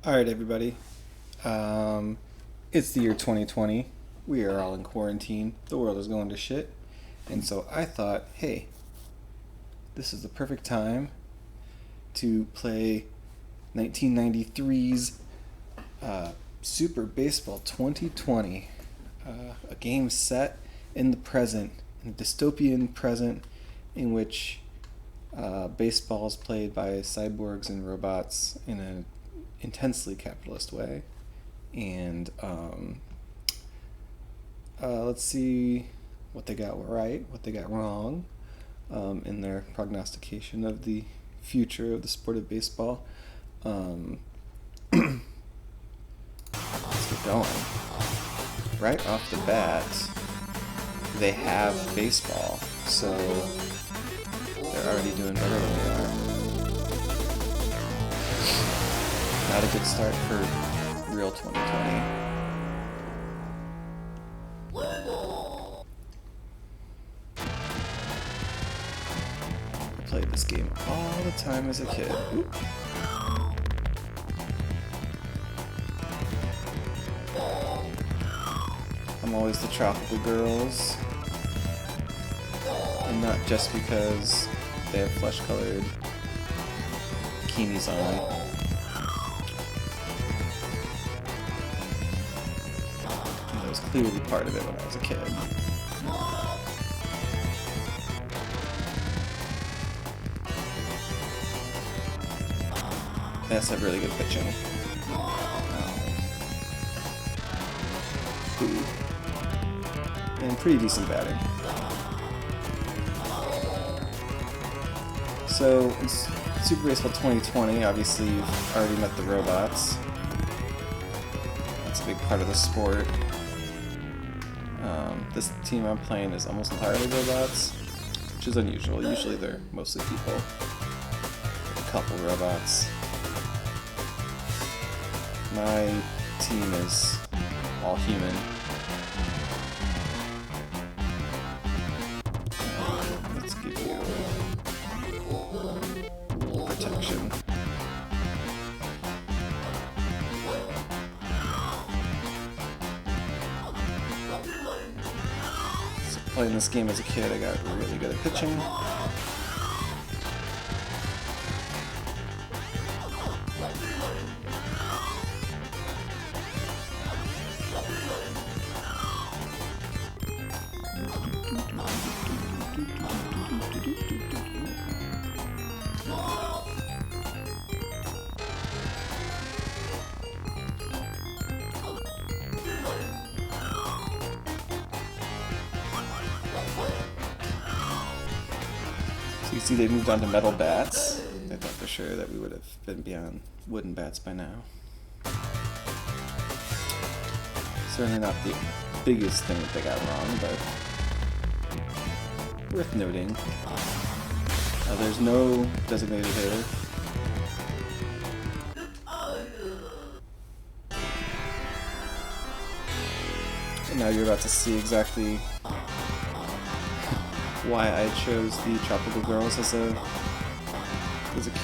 Alright, everybody. It's the year 2020. We are all in quarantine. The world is going to shit. And so I thought, hey, this is the perfect time to play 1993's Super Baseball 2020. A game set in the present, in a dystopian present in which baseball is played by cyborgs and robots in an intensely capitalist way. And let's see what they got right, what they got wrong in their prognostication of the future of the sport of baseball. Let's get going. Right off the bat, they have baseball, so they're already doing better than we are. Not a good start for real 2020. I played this game all the time as a kid. Oop. I'm always the tropical girls, and not just because they have flesh-colored bikinis on. That was clearly part of it when I was a kid. That's a really good pitching. And pretty decent batting. So, it's Super Baseball 2020, obviously you've already met the robots. That's a big part of the sport. This team I'm playing is almost entirely robots, which is unusual. Usually they're mostly people. A couple robots. My team is all human. Let's give you protection. So playing this game as a kid, I got really good at pitching. So you see they moved on to metal bats. I thought for sure that we would have been beyond wooden bats by now. Certainly not the biggest thing that they got wrong, but worth noting. There's no designated hitter. And now you're about to see exactly why I chose the tropical girls as a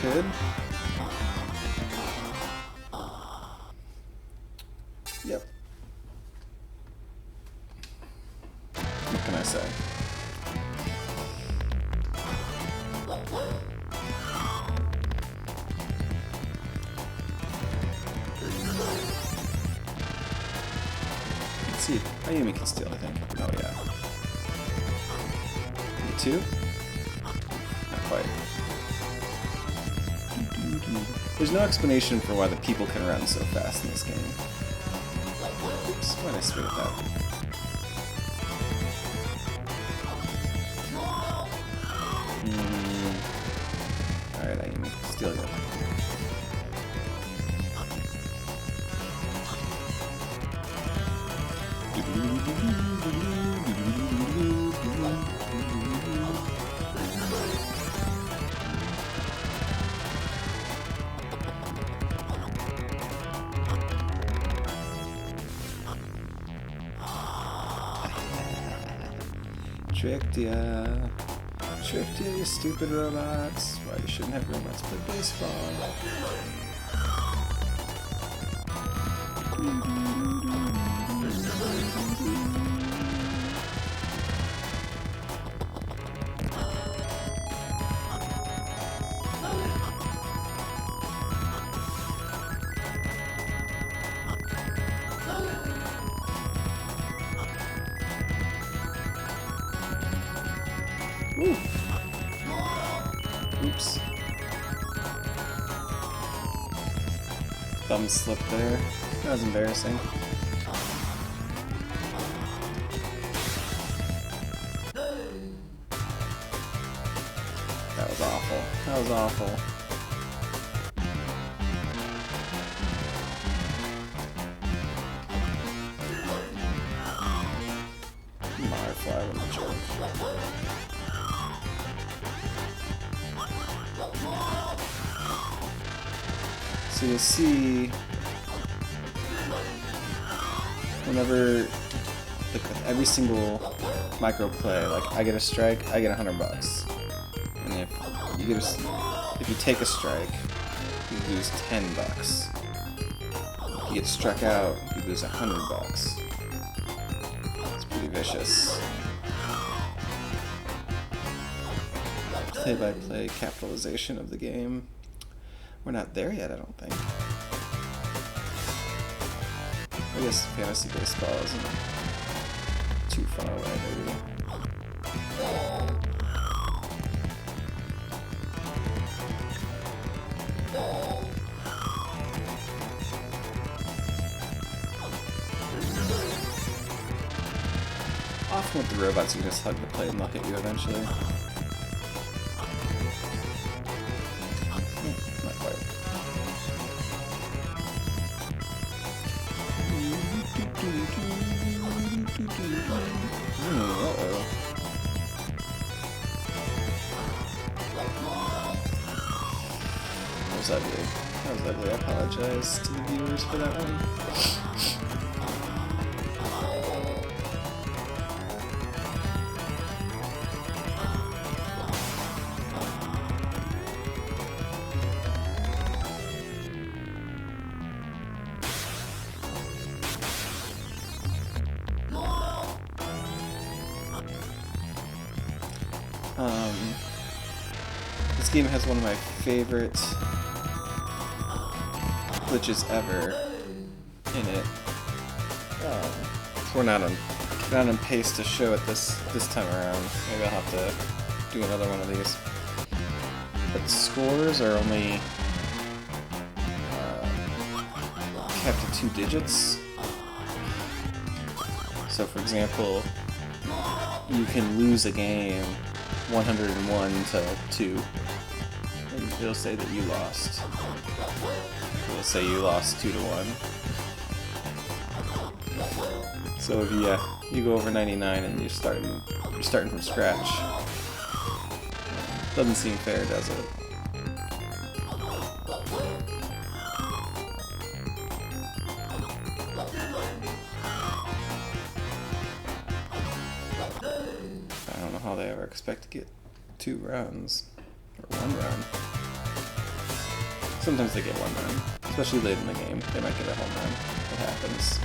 kid. Yep. What can I say? Let's see if Ayumi can steal, I think. Oh yeah. Two? Not quite. There's no explanation for why the people can run so fast in this game. Oops, why did I swing at that? Alright, Ayumi, steal you. Tricked ya, you stupid robots. Why you shouldn't have robots play baseball. thumb slip there. That was embarrassing. That was awful. That was awful. Firefly, what a jerk. So you'll see whenever with every single micro play, like I get a strike, I get $100. And if you take a strike, you lose $10. If you get struck out, you lose $100. It's pretty vicious. Play-by-play capitalization of the game. We're not there yet, I don't think. I guess fantasy baseball isn't too far away, maybe. Often with the robots, you just hug the plate and look at you eventually. Not quite. Uh-oh. That was ugly. That was ugly. I apologize to the viewers for that one. This game has one of my favorite glitches ever in it. We're not on pace to show it this time around. Maybe I'll have to do another one of these. But the scores are only kept to 2 digits. So, for example, you can lose a game 101 to 2, and it'll say that you lost. It'll say you lost 2 to 1. So if you go over 99 and you're starting from scratch, doesn't seem fair, does it? I don't know how they ever expect to get 2 runs, or 1 run. Sometimes they get 1 run, especially late in the game. They might get a home run. It happens.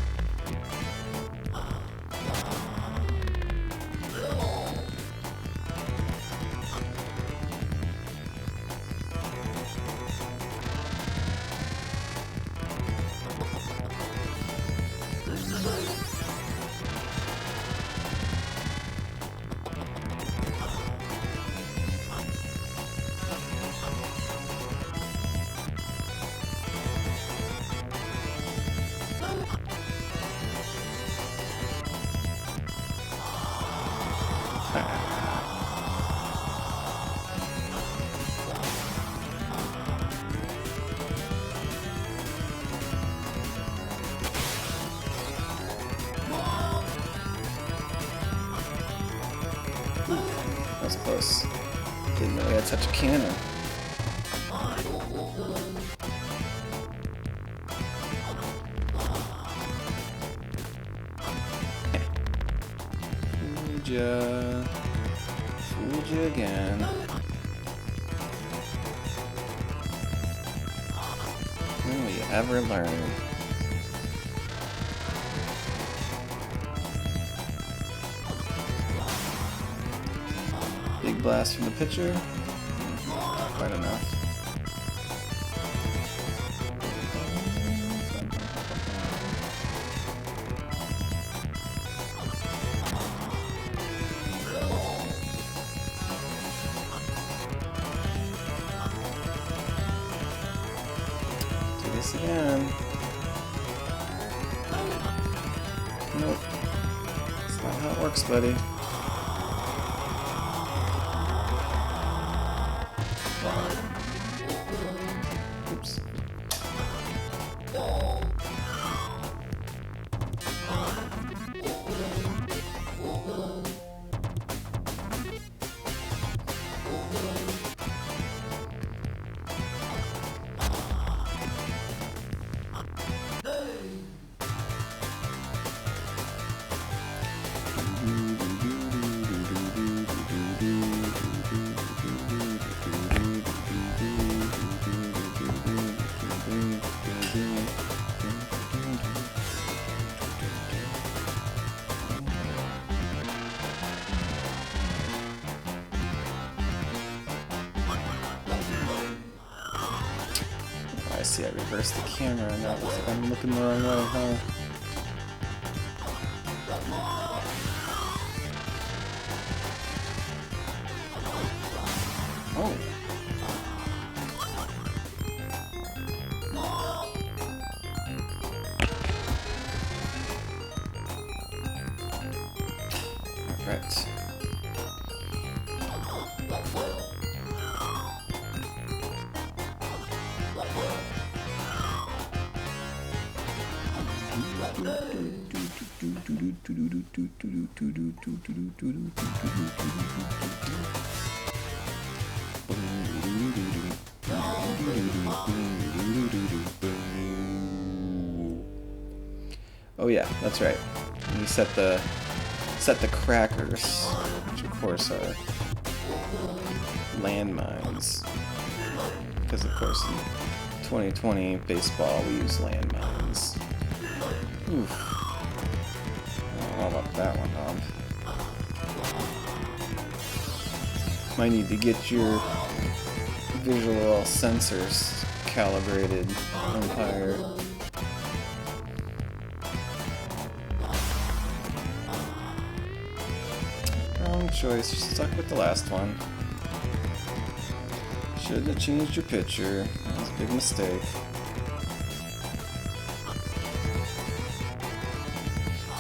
That was close. Didn't know he had such a cannon. Fooled you again. When will you ever learn? Big blast from the pitcher. Not quite enough. this again. Nope. That's not how it works, buddy. Oops. I see, I reversed the camera and that looks like I'm looking the wrong way, huh? Oh. Alright. Oh yeah, that's right. And you set the crackers, which of course are landmines, because of course in 2020 baseball we use landmines. Oof. I don't know about that one, Bob. Might need to get your visual sensors calibrated, Empire. Wrong choice, you're stuck with the last one. Should have changed your pitcher. That was a big mistake.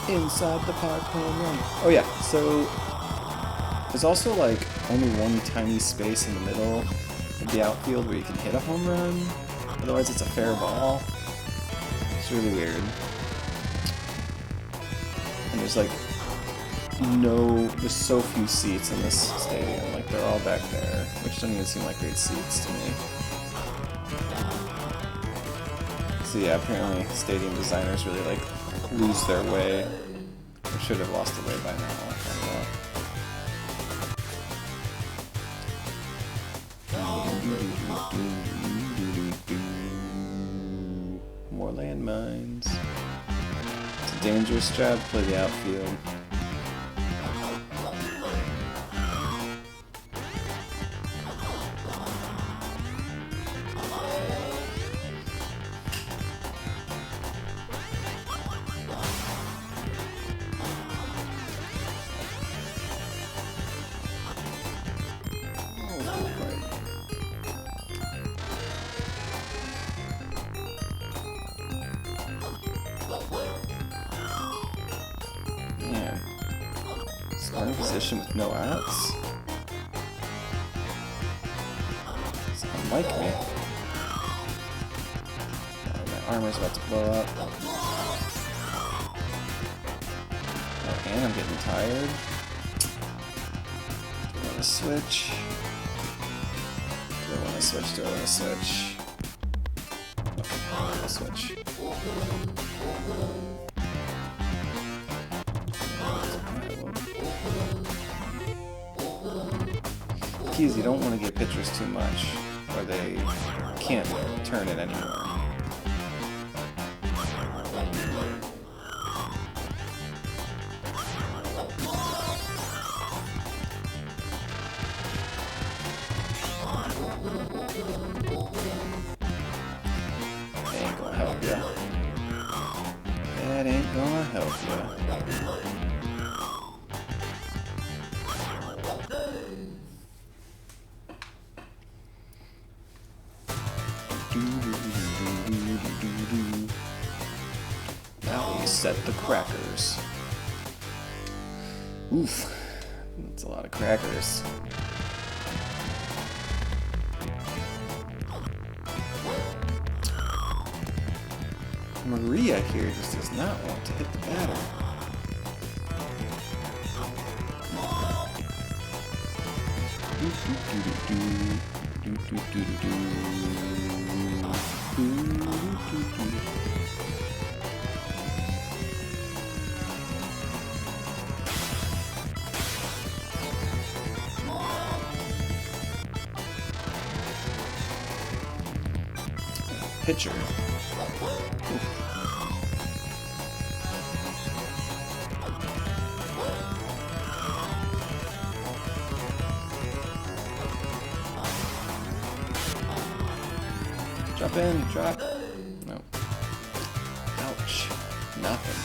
Inside the park home run. Oh yeah, so there's also like only one tiny space in the middle of the outfield where you can hit a home run. Otherwise it's a fair ball. It's really weird. And there's like there's so few seats in this stadium. Like they're all back there, which don't even seem like great seats to me. So yeah, apparently stadium designers really like lose their way. Or should have lost their way by now. I don't know. More landmines. It's a dangerous job to play the outfield. Starting position with no outs. It's unlike me. Oh, my armor's about to blow up. Oh, and I'm getting tired. Do I want to switch? Do I want to switch? Do I want to switch? Okay, I'll switch. Keys, you don't want to get pitchers too much, or they can't turn it anymore. That ain't gonna help ya. That ain't gonna help ya. Now we set the crackers. Oof, that's a lot of crackers. Maria here just does not want to hit the batter. Pitcher. Drop in, drop. No. Ouch. Nothing.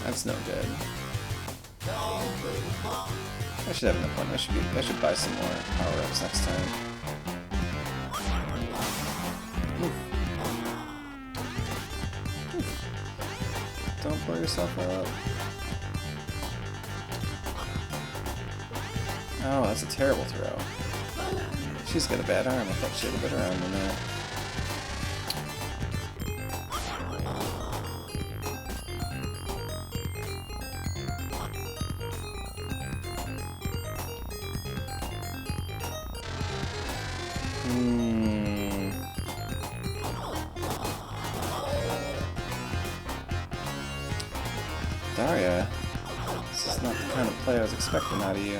That's no good. I should have enough fun. I should buy some more power-ups next time. Don't blow yourself up. Oh, that's a terrible throw. She's got a bad arm. I thought she had a better arm than that. Daria, this is not the kind of play I was expecting out of you.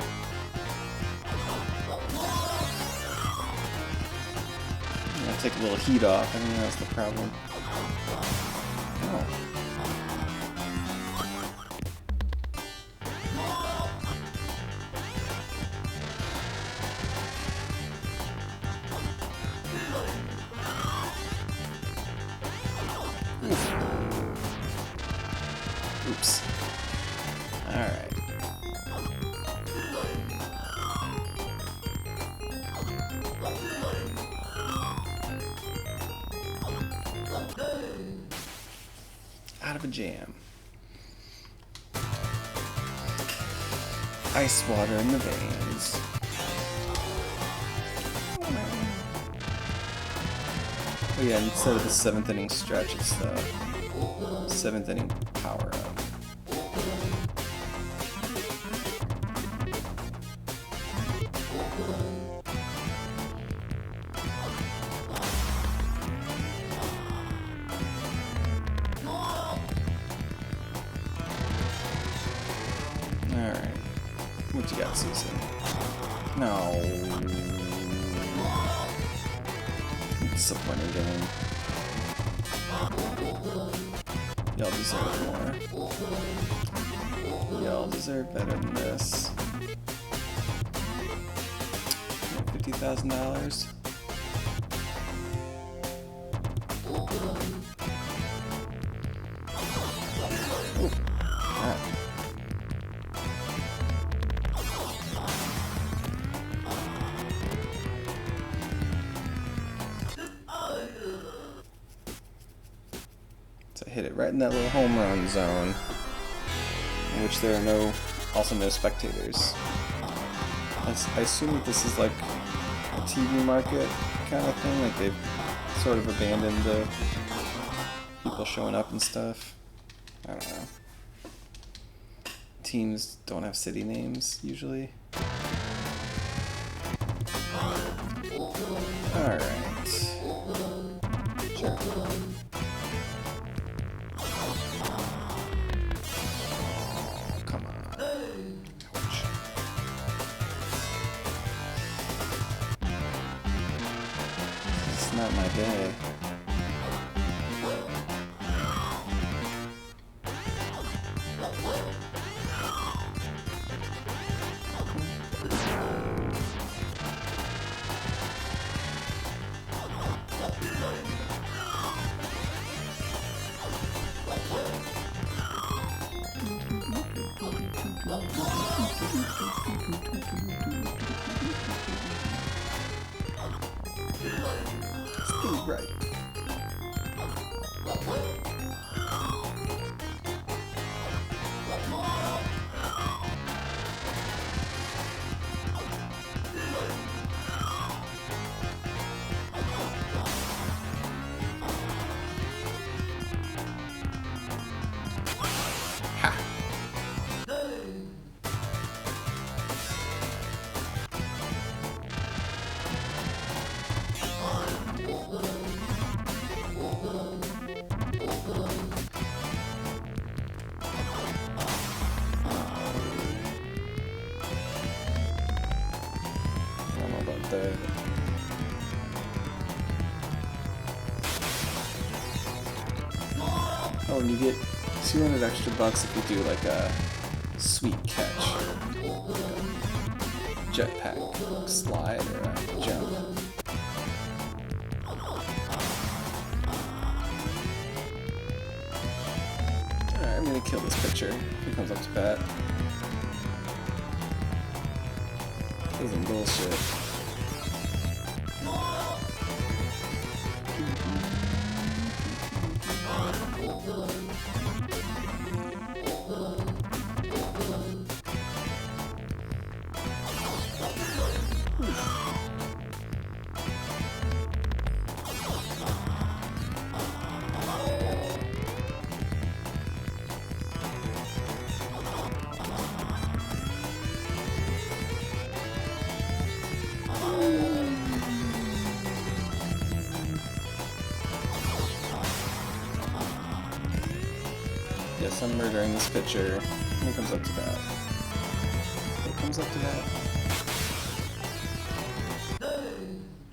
I'll take a little heat off. I think that's the problem. Oh. Oops. Alright. Out of a jam. Ice water in the veins. Oh yeah, instead of the 7th inning stretch, it's the 7th inning power up. Alright. What you got, Susan? No. Disappointing game. Y'all deserve more. Y'all deserve better than this. $50,000. So I hit it right in that little home run zone, in which there are also no spectators. I assume that this is like a TV market kind of thing, like they've sort of abandoned the people showing up and stuff. I don't know. Teams don't have city names usually. Alright. Sure. Come on. Ouch. It's not my day. Stay right. Oh, and you get 200 extra bucks if you do like a sweet catch, jetpack slide or a jump. Alright, I'm gonna kill this pitcher if he comes up to bat. This is bullshit. Yes, I'm murdering this pitcher. When he comes up to bat. He comes up to bat.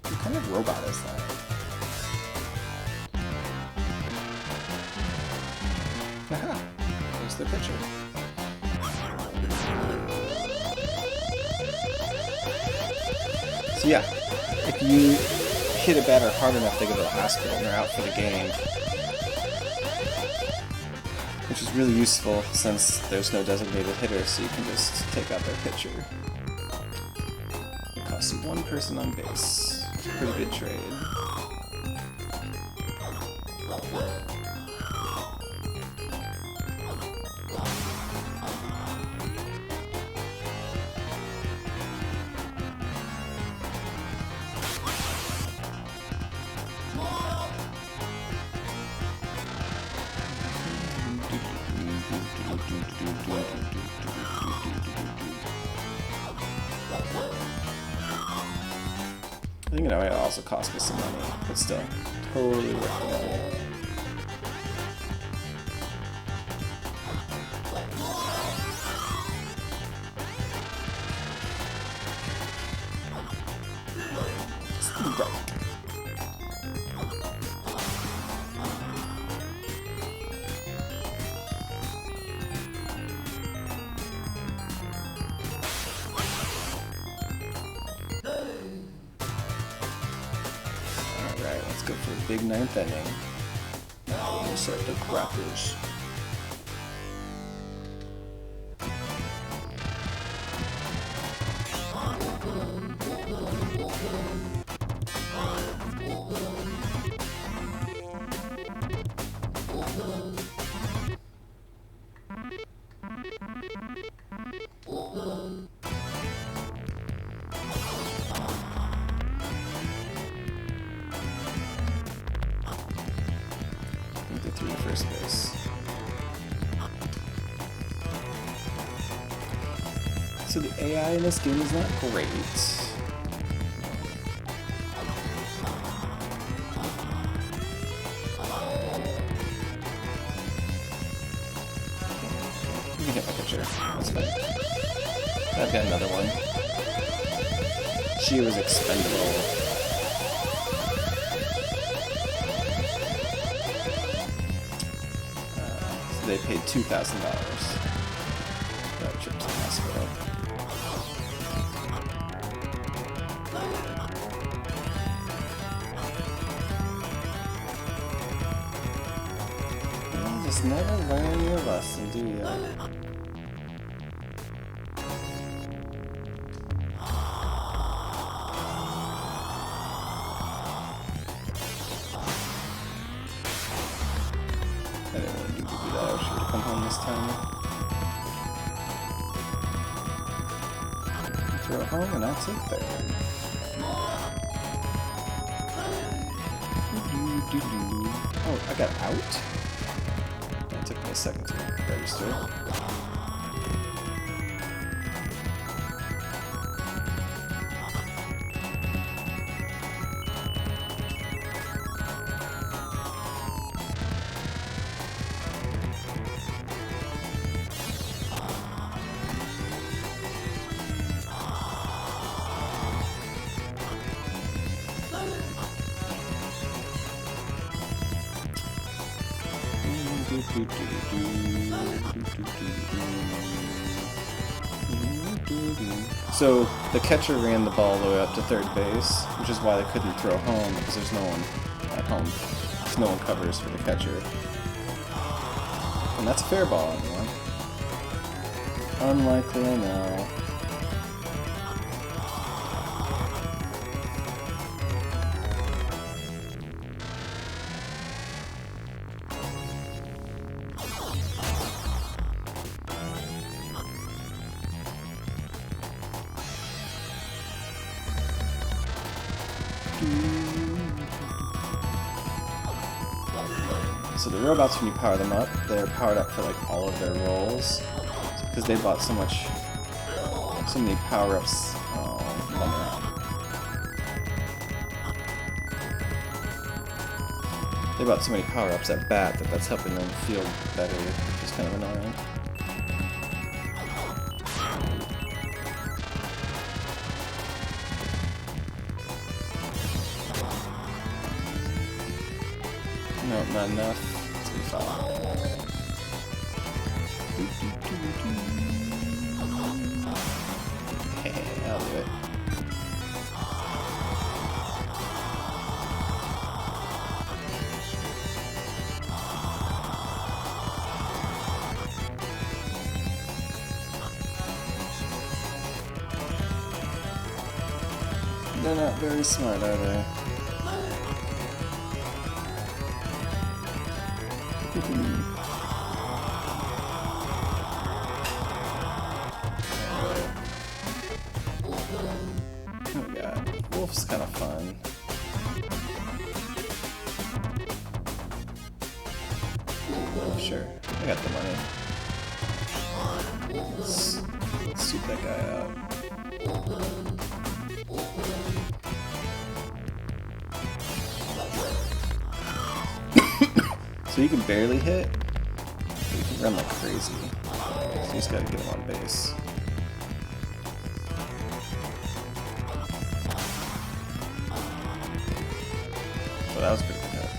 What kind of robot is that? Aha! There's the pitcher. So yeah, if you hit a batter hard enough, they go to the hospital and they're out for the game. Which is really useful since there's no designated hitter, so you can just take out their pitcher. It costs you one person on base. It's a pretty good trade. I think it also cost me some money, but still, totally worth the money. Right. Alright, let's go for a big ninth inning. Now we'll start the crackers. Get through to first base. So the AI in this game is not great. You can hit my pitcher. That's fine. I've got another one. She was expendable. They paid $2,000 for that trip to the hospital. You just never learn your lesson, do you? didn't really need to do that. I wish I would have come home this time. Throw it home and I'll take third. Oh, I got out? It took me a second to register. So the catcher ran the ball all the way up to third base, which is why they couldn't throw home, because there's no one at home. There's no one covers for the catcher. And that's a fair ball, anyone. Unlikely, I know. So the robots, when you power them up, they're powered up for like all of their roles, because they bought so many power-ups. They bought so many power-ups at bat that's helping them feel better, which is kind of annoying. No, not enough. It's gonna be fine. I'll do it. They're not very smart, are they? Oh god, Wolf's kind of fun. Oh, sure, I got the money. Let's soup that guy out. So you can barely hit, but you can run like crazy. So you just gotta get him on base. Oh, that was a pretty good hit.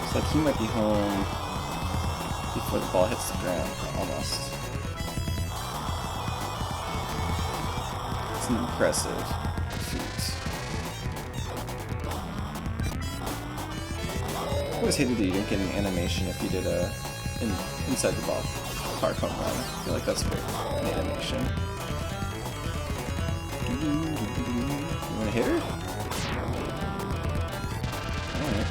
It's like he might be home before the ball hits the ground, almost. It's an impressive feat. I always hated that you didn't get an animation if you did a inside the ball park home run. I feel like that's great, an animation. You wanna hit her? Alright.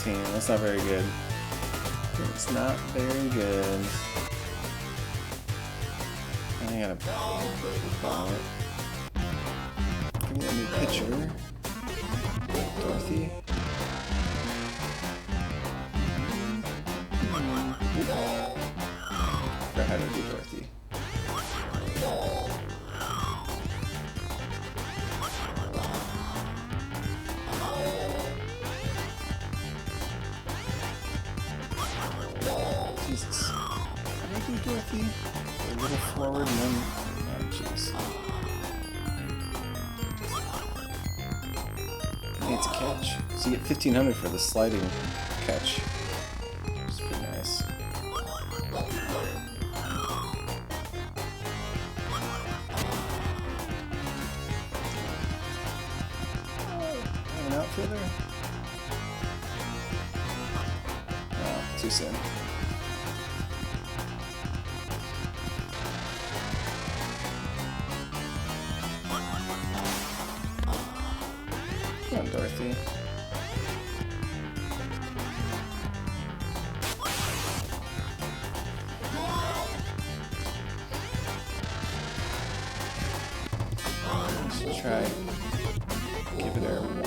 That's not very good. It's not very good. I gotta bomb it. Bring in a new pitcher. Dorothy. Forgot how to do Dorothy. Jesus. How do I do Dorothy? A little forward and then... Oh, jeez. Hey, it's a catch. So you get 1,500 for the sliding catch. Which is pretty nice. outfielder? Oh, too soon. Come on, Dorothy. Let's try. Give it a 1.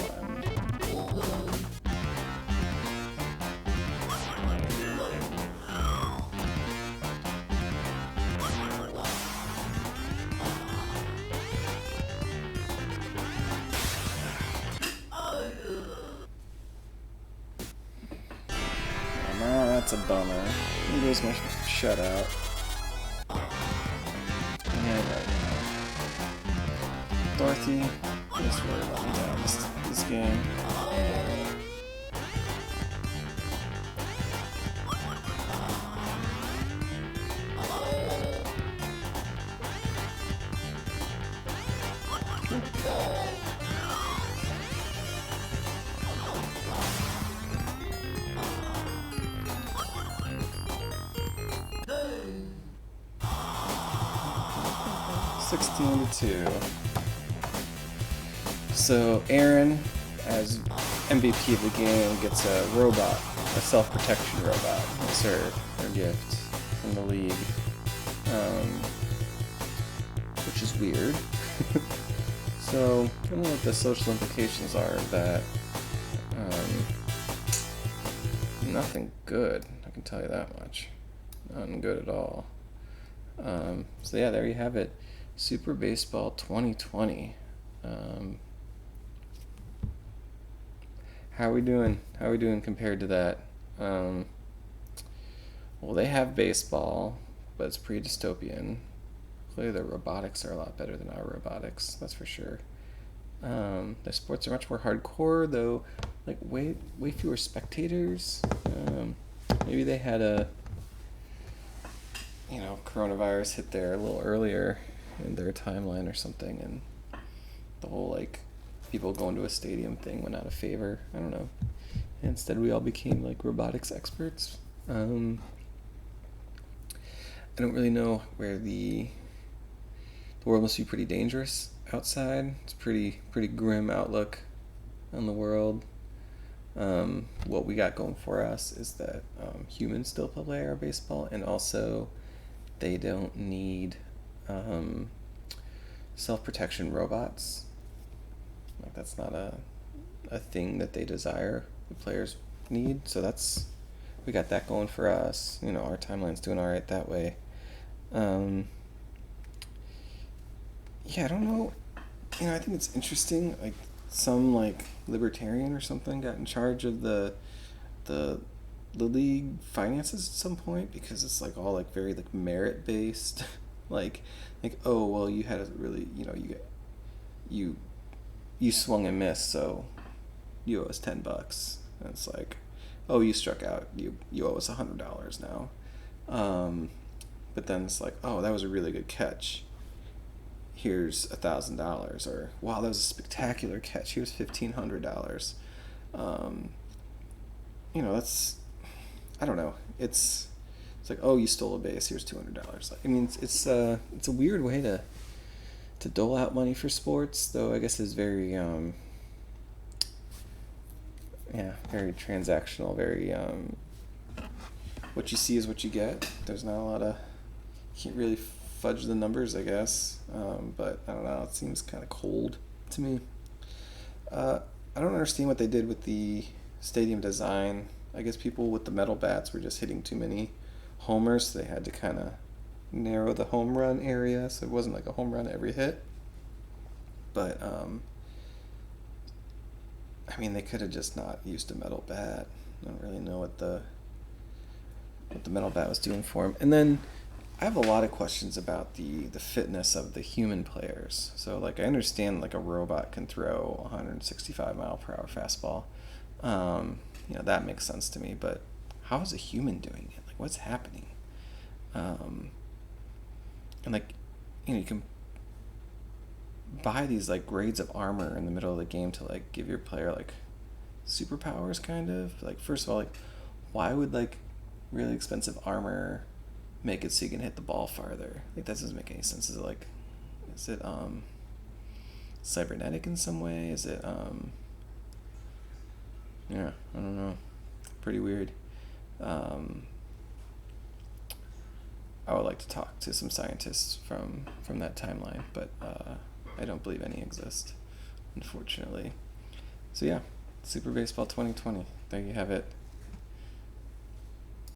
Oh, that's a bummer. There goes my shutout. Yeah, right. Dorothy, just really let me down this game. $16-2. So Aaron, as MVP of the game, gets a robot, a self-protection robot. That's her gift from the league, which is weird. So I don't know what the social implications are of that. Nothing good, I can tell you that much. Nothing good at all. So yeah, there you have it. Super Baseball 2020. How are we doing? How are we doing compared to that? Well, they have baseball, but it's pretty dystopian. Clearly, their robotics are a lot better than our robotics. That's for sure. Their sports are much more hardcore, though. Like way fewer spectators. Maybe they had coronavirus hit there a little earlier in their timeline or something, and the whole like people going to a stadium thing went out of favor. I don't know. And instead, we all became like robotics experts. I don't really know where the world must be pretty dangerous outside. It's pretty grim outlook on the world. What we got going for us is that humans still play our baseball, and also they don't need self-protection robots. Like that's not a thing that they desire. The players need. So we got that going for us. Our timeline's doing all right that way. Yeah, I don't know. I think it's interesting. Like some like libertarian or something got in charge of the league finances at some point, because it's like all like very like merit based. like oh well, you had a really you swung and missed, so you owe us $10. And it's like, oh, you struck out, you owe us $100 now. But then it's like, oh, that was a really good catch, here's $1,000, or wow, that was a spectacular catch, here's $1,500. That's, I don't know, it's like, oh, you stole a base, here's $200. I mean, it's a weird way to dole out money for sports, though I guess it's very very transactional, very what you see is what you get. There's not a lot of, you can't really fudge the numbers, I guess, but I don't know, it seems kind of cold to me. I don't understand what they did with the stadium design. I guess people with the metal bats were just hitting too many homers, so they had to kind of narrow the home run area, so it wasn't like a home run every hit. But I mean, they could have just not used a metal bat. I don't really know what the metal bat was doing for him. And then I have a lot of questions about the fitness of the human players. So like I understand like a robot can throw 165 mile per hour fastball. That makes sense to me, but how is a human doing it? Like what's happening? And like, you can buy these like grades of armor in the middle of the game to like give your player like superpowers, kind of. Like, first of all, like, why would, like, really expensive armor make it so you can hit the ball farther? Like, that doesn't make any sense. Is it cybernetic in some way? Is it, yeah, I don't know. Pretty weird. I would like to talk to some scientists from that timeline, but I don't believe any exist, unfortunately. So yeah, Super Baseball 2020. There you have it.